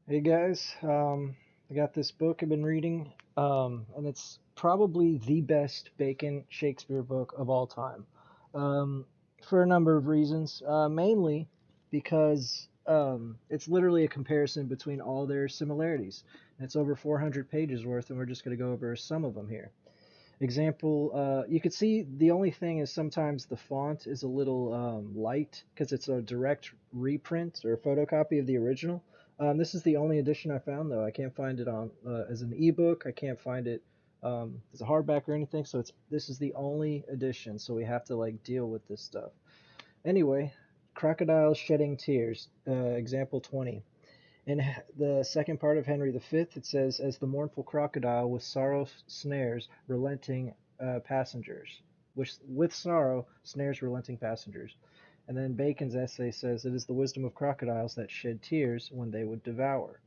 Hey guys, I got this book I've been reading, and it's probably the best Bacon Shakespeare book of all time, um, for a number of reasons. Mainly because it's literally a comparison between all their similarities. And it's over 400 pages worth, and we're just going to go over some of them here. Example, you could see the only thing is sometimes the font is a little light because it's a direct reprint or photocopy of the original. This is the only edition I found though. I can't find it on as an ebook. I can't find it as a hardback or anything. So this is the only edition. So we have to like deal with this stuff. Anyway, crocodiles shedding tears. Example 20. In the second part of Henry V, it says, "As the mournful crocodile with sorrow snares relenting passengers," which with sorrow snares relenting passengers. And then Bacon's essay says, "It is the wisdom of crocodiles that shed tears when they would devour."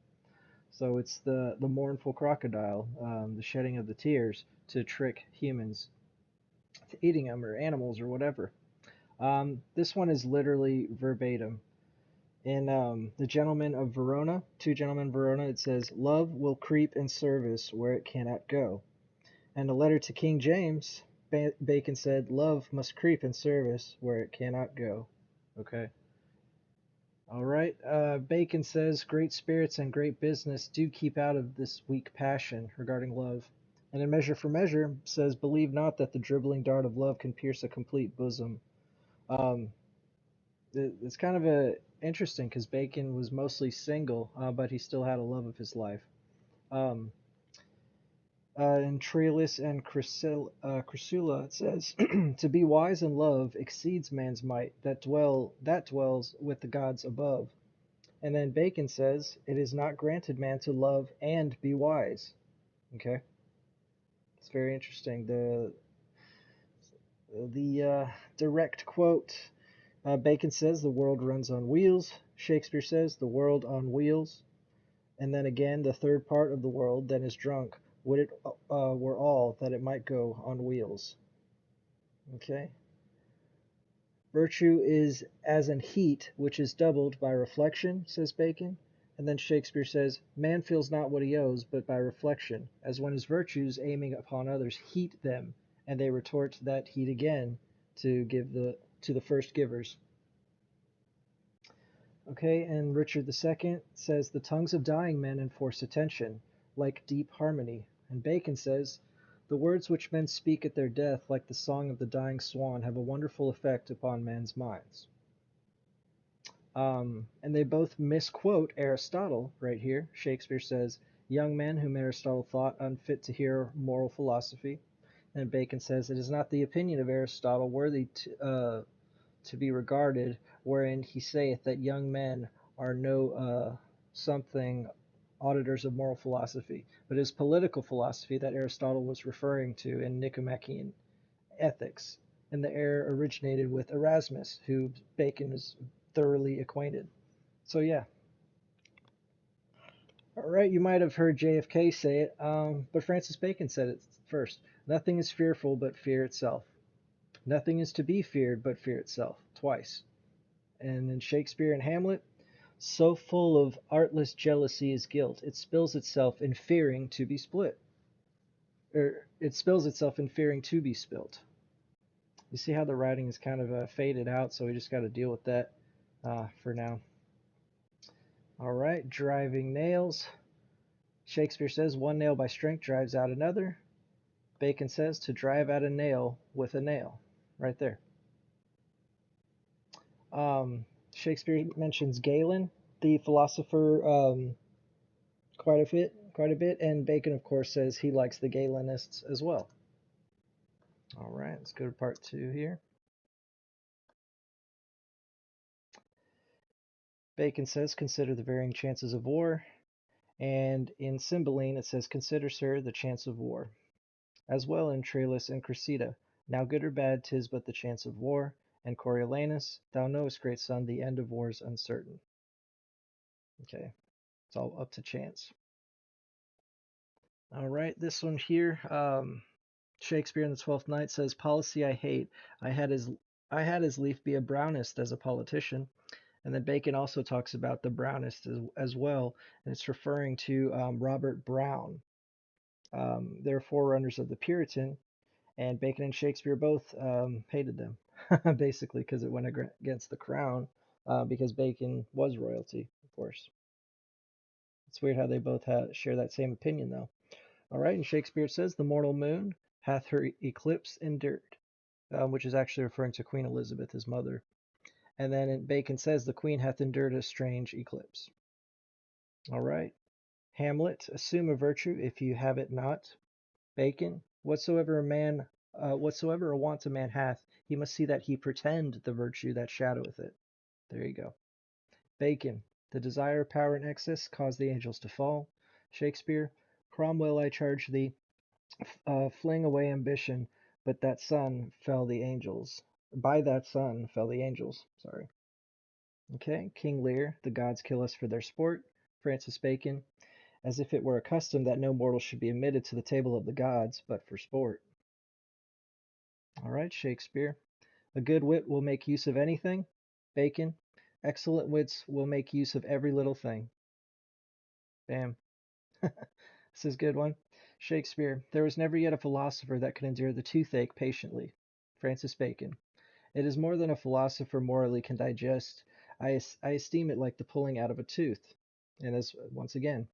So it's the mournful crocodile, the shedding of the tears to trick humans to eating them or animals or whatever. This one is literally verbatim. In The Gentleman of Verona, Two Gentlemen of Verona, it says, "Love will creep in service where it cannot go." And a letter to King James, Bacon said, "Love must creep in service where it cannot go." Okay. All right. Bacon says, "Great spirits and great business do keep out of this weak passion," regarding love. And in Measure for Measure says, "Believe not that the dribbling dart of love can pierce a complete bosom." Um, it's kind of interesting because Bacon was mostly single, but he still had a love of his life. Um, in Troilus and Chrysula, it says, "To be wise in love exceeds man's might that dwells with the gods above." And then Bacon says, "It is not granted man to love and be wise." Okay, it's very interesting. The direct quote. Bacon says the world runs on wheels. Shakespeare says the world on wheels. And then again, the third part of the world then is drunk. Would it were all that it might go on wheels. Okay. Virtue is as an heat which is doubled by reflection, says Bacon. And then Shakespeare says, "Man feels not what he owes, but by reflection, as when his virtues, aiming upon others, heat them, and they retort that heat again to the first givers." Okay, and Richard II says, "The tongues of dying men enforce attention, like deep harmony." And Bacon says, "The words which men speak at their death, like the song of the dying swan, have a wonderful effect upon men's minds." And they both misquote Aristotle right here. Shakespeare says, "Young men whom Aristotle thought unfit to hear moral philosophy." And Bacon says, "It is not the opinion of Aristotle worthy to be regarded, wherein he saith that young men are no something auditors of moral philosophy, but is political philosophy that Aristotle was referring to in Nicomachean Ethics, and the error originated with Erasmus, who Bacon is thoroughly acquainted." So yeah, all right, you might have heard JFK say it, but Francis Bacon said it first. "Nothing is fearful but fear itself. Nothing is to be feared but fear itself," twice. And in Shakespeare and Hamlet, "So full of artless jealousy is guilt, it spills itself in fearing to be split." Or it spills itself in fearing to be spilt. You see how the writing is kind of faded out, so we just got to deal with that for now. All right, driving nails. Shakespeare says, "One nail by strength drives out another." Bacon says, "To drive out a nail with a nail." Right there. Shakespeare mentions Galen, the philosopher, quite a bit, and Bacon, of course, says he likes the Galenists as well. All right, let's go to part two here. Bacon says, "Consider the varying chances of war," and in Cymbeline it says, "Consider, sir, the chance of war." As well in Troilus and Cressida, "Now good or bad, 'tis but the chance of war," and Coriolanus, "Thou knowest, great son, the end of war's uncertain." Okay, it's all up to chance. All right, this one here, Shakespeare in the Twelfth Night says, "Policy I hate. I had as I had as lief be a Brownist as a politician." And then Bacon also talks about the Brownists as well, and it's referring to Robert Brown. They're forerunners of the Puritan, and Bacon and Shakespeare both hated them, basically, because it went against the crown, because Bacon was royalty, of course. It's weird how they both share that same opinion, though. All right, and Shakespeare says, "The mortal moon hath her eclipse endured," which is actually referring to Queen Elizabeth, his mother. And then Bacon says, "The queen hath endured a strange eclipse." All right. Hamlet, "Assume a virtue if you have it not." Bacon, whatsoever a want a man hath, he must see that he pretend the virtue that shadoweth it. There you go. Bacon, "The desire of power in excess caused the angels to fall." Shakespeare, "Cromwell, I charge thee, fling away ambition, but that sun fell the angels. By that sun fell the angels." Sorry. Okay. King Lear, "The gods kill us for their sport." Francis Bacon, "As if it were a custom that no mortal should be admitted to the table of the gods, but for sport." All right, Shakespeare, "A good wit will make use of anything." Bacon, "Excellent wits will make use of every little thing." Bam. This is a good one. Shakespeare, "There was never yet a philosopher that could endure the toothache patiently." Francis Bacon, "It is more than a philosopher morally can digest. I esteem it like the pulling out of a tooth." And as once again,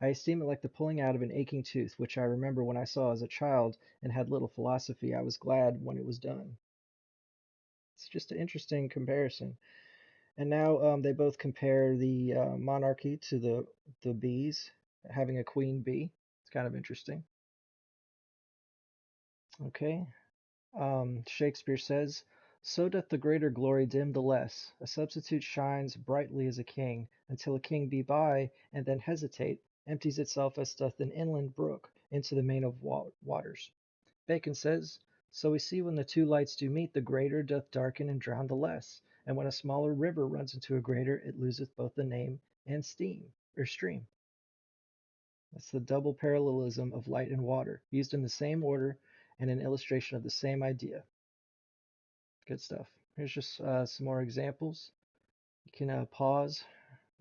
"I esteem it like the pulling out of an aching tooth, which I remember when I saw as a child and had little philosophy, I was glad when it was done." It's just an interesting comparison. And now they both compare the monarchy to the bees, having a queen bee. It's kind of interesting. Okay. Shakespeare says, "So doth the greater glory dim the less. A substitute shines brightly as a king, until a king be by, and then hesitate, empties itself as doth an inland brook into the main of waters." Bacon says, "So we see when the two lights do meet, the greater doth darken and drown the less, and when a smaller river runs into a greater, it loseth both the name and steam or stream." That's the double parallelism of light and water, used in the same order and an illustration of the same idea. Good stuff. Here's just some more examples. You can pause,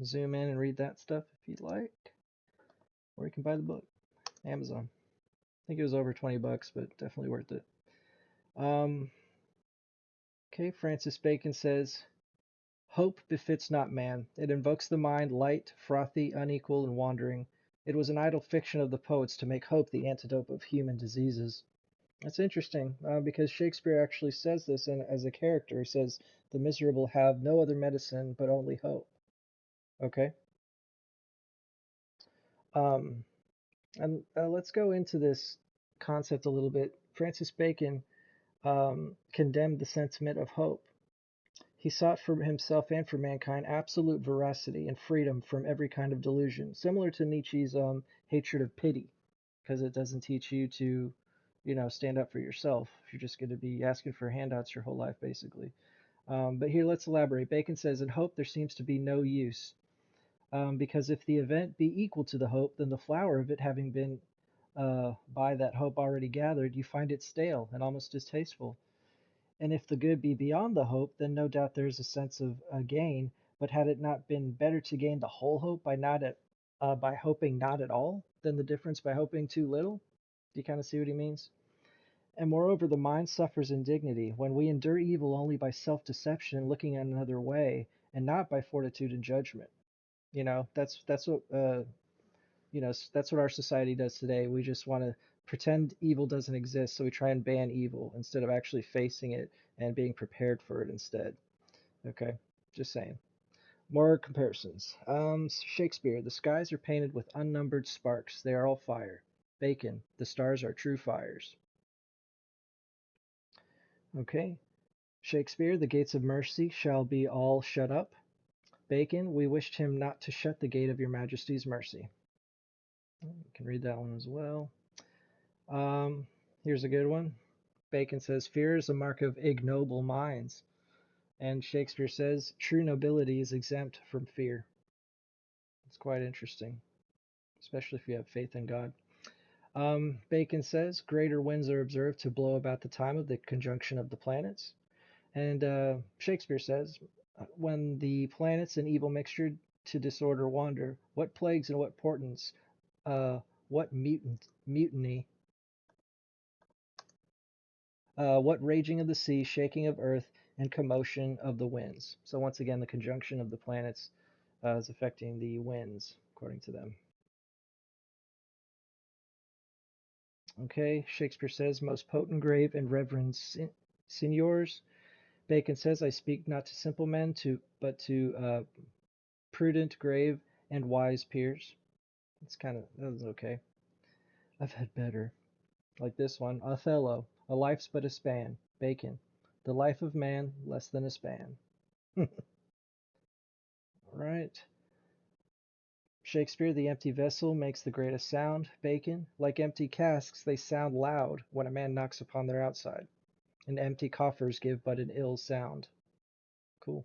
zoom in, and read that stuff if you'd like, or you can buy the book, Amazon. I think it was over 20 bucks, but definitely worth it. Um, okay, Francis Bacon says, "Hope befits not man. It invokes the mind light, frothy, unequal, and wandering. It was an idle fiction of the poets to make hope the antidote of human diseases." That's interesting because Shakespeare actually says this as a character. He says, "The miserable have no other medicine but only hope." Okay. Um, and let's go into this concept a little bit. Francis Bacon condemned the sentiment of hope. He sought for himself and for mankind absolute veracity and freedom from every kind of delusion, similar to Nietzsche's hatred of pity, because it doesn't teach you to, stand up for yourself. If you're just going to be asking for handouts your whole life, basically. But here, let's elaborate. Bacon says, "In hope there seems to be no use, because if the event be equal to the hope, then the flower of it having been by that hope already gathered, you find it stale and almost distasteful. And if the good be beyond the hope, then no doubt there is a sense of gain. But had it not been better to gain the whole hope by hoping not at all, than the difference by hoping too little?" Do you kind of see what he means? "And moreover, the mind suffers indignity when we endure evil only by self-deception and looking another way, and not by fortitude and judgment." That's what that's what our society does today. We just want to pretend evil doesn't exist, so we try and ban evil instead of actually facing it and being prepared for it instead. Okay, just saying. More comparisons. Shakespeare, "The skies are painted with unnumbered sparks. They are all fire." Bacon, "The stars are true fires." Okay. Shakespeare, "The gates of mercy shall be all shut up." Bacon, "We wished him not to shut the gate of your majesty's mercy." You can read that one as well. Here's a good one. Bacon says, "Fear is a mark of ignoble minds." And Shakespeare says, "True nobility is exempt from fear." It's quite interesting, especially if you have faith in God. Bacon says, "Greater winds are observed to blow about the time of the conjunction of the planets." And Shakespeare says, When the planets in evil mixture to disorder wander, what plagues and what portents, what mutiny, what raging of the sea, shaking of earth, and commotion of the winds. So once again, the conjunction of the planets is affecting the winds, according to them. Okay, Shakespeare says, most potent, grave, and reverend signors. Bacon says, I speak not to simple men, but to prudent, grave, and wise peers. That was okay. I've had better. Like this one, Othello, a life's but a span. Bacon, the life of man less than a span. Right. Shakespeare, the empty vessel makes the greatest sound. Bacon, like empty casks, they sound loud when a man knocks upon their outside, and empty coffers give but an ill sound. Cool.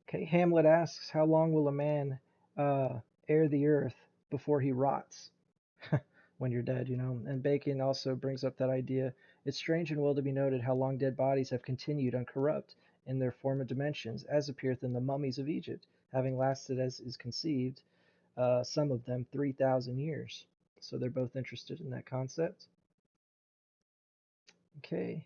Okay, Hamlet asks, how long will a man uh, air the earth before he rots? When you're dead, you know. And Bacon also brings up that idea. It's strange and well to be noted how long dead bodies have continued uncorrupt in their former dimensions, as appeareth in the mummies of Egypt, having lasted as is conceived, some of them 3,000 years. So they're both interested in that concept. Okay.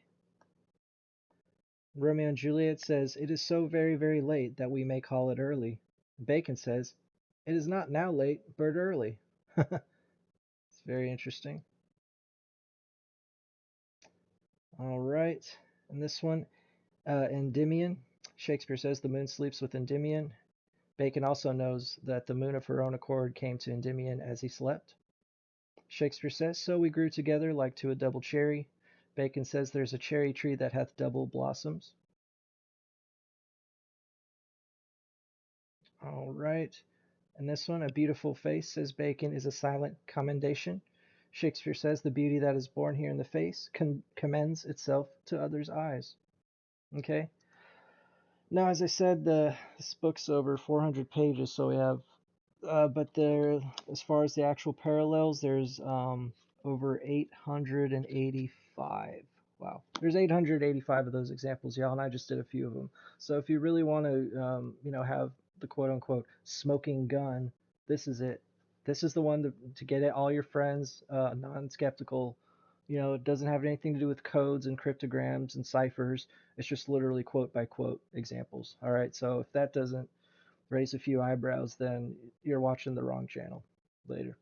Romeo and Juliet says, it is so very, very late that we may call it early. Bacon says, it is not now late, but early. It's very interesting. All right. And this one, Endymion. Shakespeare says the moon sleeps with Endymion. Bacon also knows that the moon of her own accord came to Endymion as he slept. Shakespeare says, so we grew together like to a double cherry. Bacon says there's a cherry tree that hath double blossoms. All right. And this one, a beautiful face, says Bacon, is a silent commendation. Shakespeare says the beauty that is born here in the face commends itself to others' eyes. Okay. Now, as I said, this book's over 400 pages, so we have, but there, as far as the actual parallels, there's over 885. Wow, there's 885 of those examples, y'all, and I just did a few of them. So if you really want to, have the quote unquote smoking gun, this is it. This is the one to get at all your friends, non-skeptical. It doesn't have anything to do with codes and cryptograms and ciphers. It's just literally quote by quote examples. All right, so if that doesn't raise a few eyebrows, then you're watching the wrong channel. Later.